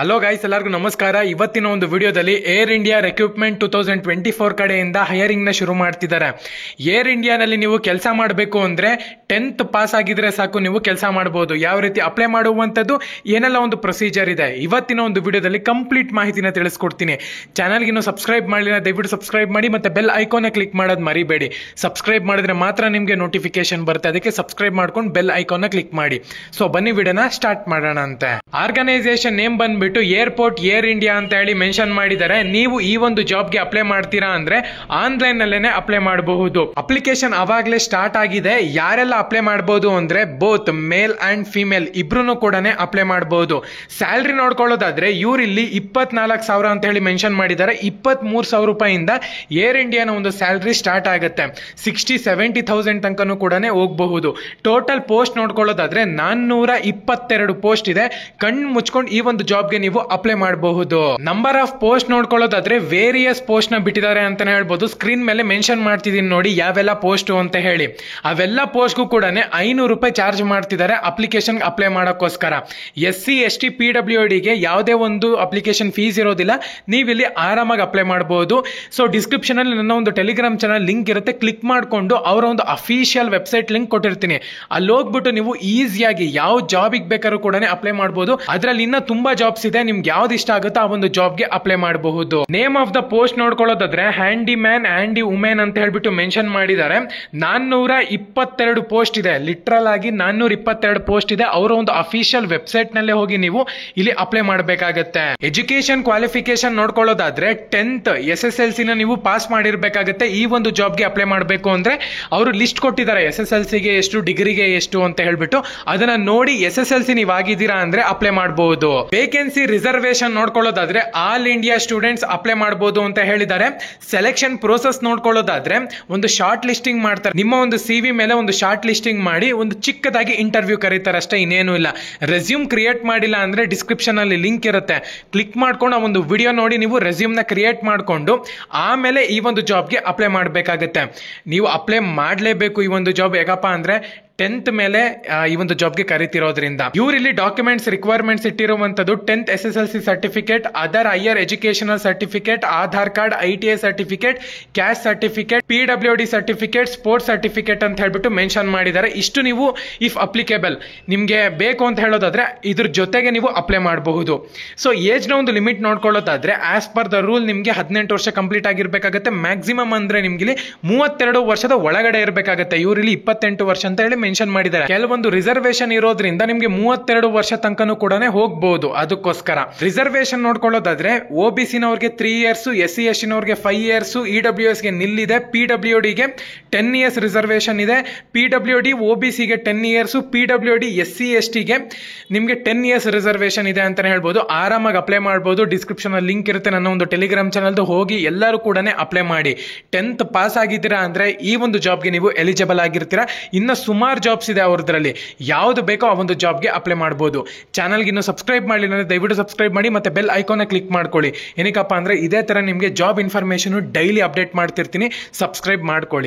Hello guys, ಎಲ್ಲರಿಗೂ ನಮಸ್ಕಾರ. ಇವತ್ತಿನ ಒಂದು ವಿಡಿಯೋದಲ್ಲಿ ಏರ್ ಇಂಡಿಯಾ ರಿಕ್ರೂಟ್ಮೆಂಟ್ 2024 ಕಡೆಯಿಂದ ಹೈಯರಿಂಗ್ ನ ಶುರು ಮಾಡ್ತಿದ್ದಾರೆ. ಏರ್ ಇಂಡಿಯಾನಲ್ಲಿ ನೀವು ಕೆಲಸ ಮಾಡಬೇಕು ಅಂದ್ರೆ 10th ಪಾಸ್ ಆಗಿದ್ರೆ ಸಾಕು, ನೀವು ಕೆಲಸ ಮಾಡಬಹುದು. ಯಾವ ರೀತಿ ಅಪ್ಲೈ ಮಾಡುವಂಥದ್ದು, ಏನೆಲ್ಲ ಒಂದು ಪ್ರೊಸೀಜರ್ ಇದೆ, ಇವತ್ತಿನ ಒಂದು ವಿಡಿಯೋದಲ್ಲಿ ಕಂಪ್ಲೀಟ್ ಮಾಹಿತಿನ ತಿಳಿಸ್ಕೊಡ್ತೀನಿ. ಚಾನಲ್ಗೆ ಇನ್ನೂ ಸಬ್ಸ್ಕ್ರೈಬ್ ಮಾಡಲಿಲ್ಲ, ದಯವಿಟ್ಟು ಸಬ್ಸ್ಕ್ರೈಬ್ ಮಾಡಿ ಮತ್ತೆ ಬೆಲ್ ಐಕಾನ್ ಕ್ಲಿಕ್ ಮಾಡೋದು ಮರಿಬೇಡಿ. ಸಬ್ಸ್ಕ್ರೈಬ್ ಮಾಡಿದ್ರೆ ಮಾತ್ರ ನಿಮಗೆ ನೋಟಿಫಿಕೇಶನ್ ಬರುತ್ತೆ, ಅದಕ್ಕೆ ಸಬ್ಸ್ಕ್ರೈಬ್ ಮಾಡ್ಕೊಂಡು ಬೆಲ್ ಐಕಾನ್ ಕ್ಲಿಕ್ ಮಾಡಿ. ಸೊ ಬನ್ನಿ ವಿಡಿಯೋನ ಸ್ಟಾರ್ಟ್ ಮಾಡೋಣ ಅಂತ. ಆರ್ಗನೈಸೇಷನ್ ನೇಮ್ ಬಂದ್ಬಿಟ್ಟು ಏರ್ಪೋರ್ಟ್ ಏರ್ ಇಂಡಿಯಾ ಅಂತ ಹೇಳಿ ಮೆನ್ಷನ್ ಮಾಡಿದ್ದಾರೆ. ನೀವು ಈ ಒಂದು ಜಾಬ್ಗೆ ಅಪ್ಲೈ ಮಾಡ್ತೀರಾ ಅಂದ್ರೆ ಆನ್ಲೈನ್ ನಲ್ಲೇನೆ ಅಪ್ಲೈ ಮಾಡಬಹುದು. ಅಪ್ಲಿಕೇಶನ್ ಅವಾಗಲೇ ಸ್ಟಾರ್ಟ್ ಆಗಿದೆ. ಯಾರೆಲ್ಲ ಅಪ್ಲೈ ಮಾಡಬಹುದು ಅಂದ್ರೆ ಬೋತ್ ಮೇಲ್ ಅಂಡ್ ಫಿಮೇಲ್ ಇಬ್ರು ಕೂಡ ಅಪ್ಲೈ ಮಾಡಬಹುದು. ಸ್ಯಾಲ್ರಿ ನೋಡ್ಕೊಳ್ಳೋದಾದ್ರೆ ಇವರಿಲ್ಲಿ 24,000 ಅಂತ ಹೇಳಿ ಮೆನ್ಷನ್ ಮಾಡಿದ್ದಾರೆ. 23,000 ರೂಪಾಯಿಂದ ಏರ್ ಇಂಡಿಯಾನ ಒಂದು ಸ್ಯಾಲ್ರಿ ಸ್ಟಾರ್ಟ್ ಆಗುತ್ತೆ. 60-70,000 ತನಕನೂ ಕೂಡ ಹೋಗಬಹುದು. ಟೋಟಲ್ ಪೋಸ್ಟ್ ನೋಡ್ಕೊಳ್ಳೋದಾದ್ರೆ 422 ಪೋಸ್ಟ್ ಇದೆ. ಕಣ್ಣು ಮುಚ್ಕೊಂಡು ಈ ಒಂದು ಜಾಬ್ಗೆ ನೀವು ಅಪ್ಲೈ ಮಾಡಬಹುದು. ನಂಬರ್ ಆಫ್ ಪೋಸ್ಟ್ ನೋಡ್ಕೊಳ್ಳೋದಾದ್ರೆ ವೇರಿಯಸ್ ಪೋಸ್ಟ್ ನ ಬಿಟ್ಟಿದ್ದಾರೆ ಅಂತಾನೆ ಹೇಳ್ಬೋದು. ಸ್ಕ್ರೀನ್ ಮೇಲೆ ಮೆನ್ಷನ್ ಮಾಡ್ತಿದ್ದೀನಿ ನೋಡಿ ಯಾವೆಲ್ಲ ಪೋಸ್ಟ್ ಅಂತ ಹೇಳಿ. ಅವೆಲ್ಲ ಪೋಸ್ಟ್ಗೂ ಕೂಡ 500 ರೂಪಾಯಿ ಚಾರ್ಜ್ ಮಾಡ್ತಿದ್ದಾರೆ ಅಪ್ಲಿಕೇಶನ್ ಅಪ್ಲೈ ಮಾಡೋಕ್ಕೋಸ್ಕರ. SC ST PWD ಗೆ ಯಾವುದೇ ಒಂದು ಅಪ್ಲಿಕೇಶನ್ ಫೀಸ್ ಇರೋದಿಲ್ಲ. ನೀವಿಲ್ಲಿ ಆರಾಮಾಗಿ ಅಪ್ಲೈ ಮಾಡಬಹುದು. ಸೊ ಡಿಸ್ಕ್ರಿಪ್ಷನ್ ಅಲ್ಲಿ ನನ್ನ ಒಂದು ಟೆಲಿಗ್ರಾಮ್ ಚಾನಲ್ ಲಿಂಕ್ ಇರುತ್ತೆ, ಕ್ಲಿಕ್ ಮಾಡಿಕೊಂಡು ಅವರ ಒಂದು ಅಫಿಷಿಯಲ್ ವೆಬ್ಸೈಟ್ ಲಿಂಕ್ ಕೊಟ್ಟಿರ್ತೀನಿ. ಅಲ್ಲಿ ಹೋಗ್ಬಿಟ್ಟು ನೀವು ಈಸಿಯಾಗಿ ಯಾವ ಜಾಬಿಗೆ ಬೇಕಾದ್ರೂ ಕೂಡ ಅಪ್ಲೈ ಮಾಡಬಹುದು. ಅದರಲ್ಲಿ ಇನ್ನ ತುಂಬಾ ಜಾಬ್ಸ್ ಇದೆ, ನಿಮ್ಗೆ ಯಾವ್ದು ಇಷ್ಟ ಆಗುತ್ತೋ ಆ ಒಂದು ಜಾಬ್ಗೆ ಅಪ್ಲೈ ಮಾಡಬಹುದು. ನೇಮ್ ಆಫ್ ದ ಪೋಸ್ಟ್ ನೋಡ್ಕೊಳ್ಳೋದಾದ್ರೆ ಹ್ಯಾಂಡಿ ಮ್ಯಾನ್, ಹ್ಯಾಂಡಿ ವುಮೆನ್ ಅಂತ ಹೇಳ್ಬಿಟ್ಟು ಮೆನ್ಷನ್ ಮಾಡಿದ್ದಾರೆ. 422 ಪೋಸ್ಟ್ ಇದೆ. ಲಿಟ್ರಲ್ ಆಗಿ 422 ಪೋಸ್ಟ್ ಇದೆ. ಅವರ ಒಂದು ಅಫಿಷಿಯಲ್ ವೆಬ್ಸೈಟ್ ನಲ್ಲೇ ಹೋಗಿ ನೀವು ಇಲ್ಲಿ ಅಪ್ಲೈ ಮಾಡಬೇಕಾಗತ್ತೆ. ಎಜುಕೇಶನ್ ಕ್ವಾಲಿಫಿಕೇಶನ್ ನೋಡ್ಕೊಳ್ಳೋದಾದ್ರೆ 10th SSLC ನ ನೀವು ಪಾಸ್ ಮಾಡಿರ್ಬೇಕಾಗತ್ತೆ. ಈ ಒಂದು ಜಾಬ್ಗೆ ಅಪ್ಲೈ ಮಾಡಬೇಕು ಅಂದ್ರೆ ಅವರು ಲಿಸ್ಟ್ ಕೊಟ್ಟಿದ್ದಾರೆ, SSLC ಗೆ ಎಷ್ಟು, ಡಿಗ್ರಿಗೆ ಎಷ್ಟು ಅಂತ ಹೇಳ್ಬಿಟ್ಟು. ಅದನ್ನ ನೋಡಿ SSLC ನೀವು ಆಗಿದ್ದೀರಾ ಅಂದ್ರೆ ಅಪ್ಲೈ ಮಾಡಬಹುದು. ವೇಕೆನ್ಸಿ ರಿಸರ್ವೇಶನ್ ನೋಡ್ಕೊಳ್ಳೋದಾದ್ರೆ ಆಲ್ ಇಂಡಿಯಾ ಸ್ಟೂಡೆಂಟ್ಸ್ ಅಪ್ಲೈ ಮಾಡಬಹುದು ಅಂತ ಹೇಳಿದ್ದಾರೆ. ಸೆಲೆಕ್ಷನ್ ಪ್ರೋಸೆಸ್ ನೋಡ್ಕೊಳ್ಳೋದಾದ್ರೆ ಒಂದು ಶಾರ್ಟ್ ಲಿಸ್ಟಿಂಗ್ ಮಾಡ್ತಾರೆ. ನಿಮ್ಮ ಒಂದು CV ಮೇಲೆ ಒಂದು ಶಾರ್ಟ್ ಲಿಸ್ಟಿಂಗ್ ಮಾಡಿ ಒಂದು ಚಿಕ್ಕದಾಗಿ ಇಂಟರ್ವ್ಯೂ ಕರೀತಾರೆ ಅಷ್ಟೇ, ಇನ್ನೇನು ಇಲ್ಲ. ರೆಸ್ಯೂಮ್ ಕ್ರಿಯೇಟ್ ಮಾಡಿಲ್ಲ ಅಂದ್ರೆ ಡಿಸ್ಕ್ರಿಪ್ಷನ್ ಅಲ್ಲಿ ಲಿಂಕ್ ಇರುತ್ತೆ, ಕ್ಲಿಕ್ ಮಾಡ್ಕೊಂಡು ಆ ಒಂದು ವಿಡಿಯೋ ನೋಡಿ ನೀವು ರೆಸ್ಯೂಮ್ ನ ಕ್ರಿಯೇಟ್ ಮಾಡ್ಕೊಂಡು ಆಮೇಲೆ ಈ ಒಂದು ಜಾಬ್ಗೆ ಅಪ್ಲೈ ಮಾಡಬೇಕಾಗತ್ತೆ. ನೀವು ಅಪ್ಲೈ ಮಾಡಲೇಬೇಕು ಈ ಒಂದು ಜಾಬ್. ಯಾಕಪ್ಪ ಅಂದ್ರೆ 10th ಮೇಲೆ ಈ ಒಂದು ಜಾಬ್ಗೆ ಕರಿತಿರೋದ್ರಿಂದ. ಇವರಿಲ್ಲಿ ಡಾಕ್ಯುಮೆಂಟ್ಸ್ ರಿಕ್ವೈರ್ಮೆಂಟ್ಸ್ ಇಟ್ಟಿರುವಂತದ್ದು 10th SSLC certificate, other higher educational certificate, Aadhaar card, ITI certificate, caste certificate, PWD certificate, sports certificate ಅಂತ ಹೇಳ್ಬಿಟ್ಟು ಮೆನ್ಷನ್ ಮಾಡಿದ್ದಾರೆ. ಇಷ್ಟು ನೀವು ಇಫ್ ಅಪ್ಲಿಕೇಬಲ್ ನಿಮ್ಗೆ ಬೇಕು ಅಂತ ಹೇಳೋದಾದ್ರೆ ಇದ್ರ ಜೊತೆಗೆ ನೀವು ಅಪ್ಲೈ ಮಾಡಬಹುದು. ಸೊ ಏಜ್ ನ ಒಂದು ಲಿಮಿಟ್ ನೋಡ್ಕೊಳ್ಳೋದಾದ್ರೆ ಆಸ್ ಪರ್ ದ ರೂಲ್ ನಿಮ್ಗೆ 18 ವರ್ಷ ಕಂಪ್ಲೀಟ್ ಆಗಿರ್ಬೇಕಾಗತ್ತೆ. ಮ್ಯಾಕ್ಸಿಮಮ್ ಅಂದ್ರೆ ನಿಮ್ಗೆ 32 ವರ್ಷದ ಒಳಗಡೆ ಇರಬೇಕಾಗತ್ತೆ. ಇವರಿಲ್ಲಿ 28 ವರ್ಷ ಅಂತ ಹೇಳಿ ಮೆನ್ಷನ್ ಮಾಡಿದ್ದಾರೆ. ಕೆಲವೊಂದು ರಿಸರ್ವೇಶನ್ ಇರೋದ್ರಿಂದ ನಿಮ್ಗೆ 32 ವರ್ಷ ತನಕನೂ ಕೂಡ ಹೋಗಬಹುದು. ಅದಕ್ಕೋಸ್ಕರ ರಿಸರ್ವೇಶನ್ ನೋಡ್ಕೊಳ್ಳೋದಾದ್ರೆ OBC ನವರಿಗೆ 3 years, SC ST ನವರಿಗೆ 5 years, EWS ಗೆ ನಿಲ್ಲಿದೆ, PWD ಗೆ 10 years ರಿಸರ್ವೇಶನ್ ಇದೆ. PWD OBC ಗೆ 10 years, PWD SC ST ಗೆ ನಿಮ್ಗೆ 10 years ರಿಸರ್ವೇಶನ್ ಇದೆ ಅಂತಾನೆ ಹೇಳ್ಬೋದು. ಆರಾಮಾಗಿ ಅಪ್ಲೈ ಮಾಡಬಹುದು. ಡಿಸ್ಕ್ರಿಪ್ಷನ್ ಅಲ್ಲಿ ಲಿಂಕ್ ಇರುತ್ತೆ, ನನ್ನ ಒಂದು ಟೆಲಿಗ್ರಾಮ್ ಚಾನಲ್ ಹೋಗಿ ಎಲ್ಲರೂ ಕೂಡ ಅಪ್ಲೈ ಮಾಡಿ. 10th ಪಾಸ್ ಆಗಿದ್ದೀರಾ ಅಂದ್ರೆ ಈ ಒಂದು ಜಾಬ್ಗೆ ನೀವು ಎಲಿಜಿಬಲ್ ಆಗಿರ್ತೀರಾ. ಇನ್ನ ಸುಮಾರು ಜಾಬ್ಸ್ ಇದೆ ಅವ್ರದ್ರಲ್ಲಿ, ಯಾವ್ದು ಬೇಕೋ ಆ ಒಂದು ಜಾಬ್ಗೆ ಅಪ್ಲೈ ಮಾಡಬಹುದು. ಚಾನಲ್ಗೆ ಇನ್ನೂ ಸಬ್ಸ್ಕ್ರೈಬ್ ಮಾಡಲಿಲ್ಲ ಅಂದ್ರೆ ದಯವಿಟ್ಟು ಸಬ್ಸ್ಕ್ರೈಬ್ ಮಾಡಿ ಮತ್ತೆ ಬೆಲ್ ಐಕಾನ್ ಕ್ಲಿಕ್ ಮಾಡ್ಕೊಳ್ಳಿ. ಏನಕ್ಕಪ್ಪ ಅಂದ್ರೆ ಇದೇ ತರ ನಿಮಗೆ ಜಾಬ್ ಇನ್ಫಾರ್ಮೇಶನ್ ಡೈಲಿ ಅಪ್ಡೇಟ್ ಮಾಡ್ತಿರ್ತೀನಿ. ಸಬ್ಸ್ಕ್ರೈಬ್ ಮಾಡ್ಕೊಳ್ಳಿ.